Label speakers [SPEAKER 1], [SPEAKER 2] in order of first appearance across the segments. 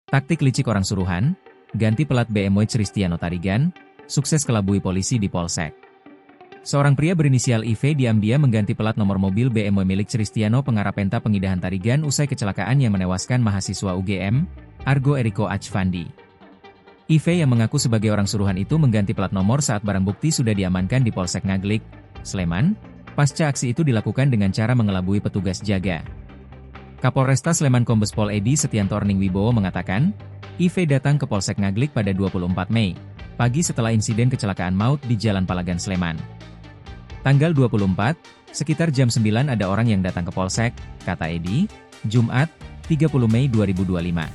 [SPEAKER 1] Taktik licik orang suruhan, ganti pelat BMW Cristiano Tarigan, sukses kelabui polisi di Polsek. Seorang pria berinisial IV diam-diam mengganti pelat nomor mobil BMW milik Cristiano Pengarapenta Pengidahan Tarigan usai kecelakaan yang menewaskan mahasiswa UGM, Argo Eriko Achvandi. IV yang mengaku sebagai orang suruhan itu mengganti plat nomor saat barang bukti sudah diamankan di Polsek Ngaglik, Sleman. Pasca aksi itu dilakukan dengan cara mengelabui petugas jaga. Kapolresta Sleman Kombes Pol Edi Setianto Wibowo mengatakan, IV datang ke Polsek Ngaglik pada 24 Mei, pagi setelah insiden kecelakaan maut di Jalan Palagan Sleman. Tanggal 24, sekitar jam 9 ada orang yang datang ke Polsek, kata Edi, Jumat, 30 Mei 2025.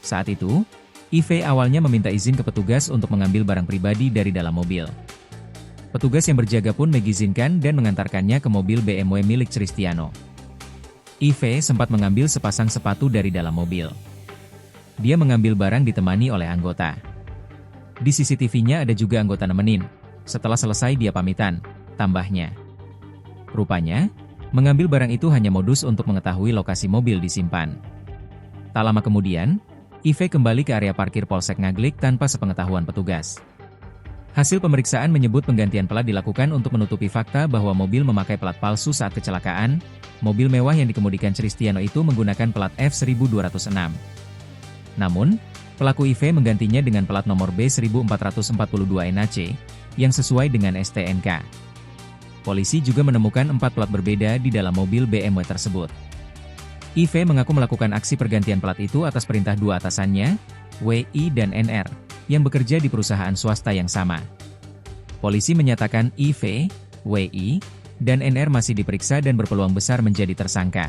[SPEAKER 1] Saat itu, IV awalnya meminta izin ke petugas untuk mengambil barang pribadi dari dalam mobil. Petugas yang berjaga pun mengizinkan dan mengantarkannya ke mobil BMW milik Cristiano. IV sempat mengambil sepasang sepatu dari dalam mobil. Dia mengambil barang ditemani oleh anggota. Di CCTV-nya ada juga anggota nemenin. Setelah selesai dia pamitan, tambahnya. Rupanya, mengambil barang itu hanya modus untuk mengetahui lokasi mobil disimpan. Tak lama kemudian, IV kembali ke area parkir Polsek Ngaglik tanpa sepengetahuan petugas. Hasil pemeriksaan menyebut penggantian plat dilakukan untuk menutupi fakta bahwa mobil memakai plat palsu saat kecelakaan. Mobil mewah yang dikemudikan Cristiano itu menggunakan plat F1206. Namun, pelaku IV menggantinya dengan plat nomor B1442 NAC, yang sesuai dengan STNK. Polisi juga menemukan 4 plat berbeda di dalam mobil BMW tersebut. IV mengaku melakukan aksi pergantian plat itu atas perintah dua atasannya, WI dan NR, yang bekerja di perusahaan swasta yang sama. Polisi menyatakan IV, WI, dan NR masih diperiksa dan berpeluang besar menjadi tersangka.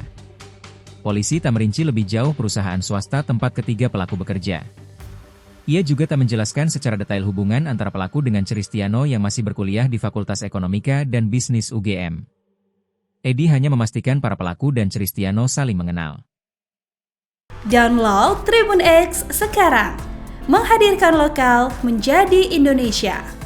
[SPEAKER 1] Polisi tak merinci lebih jauh perusahaan swasta tempat ketiga pelaku bekerja. Ia juga tak menjelaskan secara detail hubungan antara pelaku dengan Cristiano yang masih berkuliah di Fakultas Ekonomika dan Bisnis UGM. Edi hanya memastikan para pelaku dan Cristiano saling mengenal.
[SPEAKER 2] Download Tribun X sekarang, menghadirkan lokal menjadi Indonesia.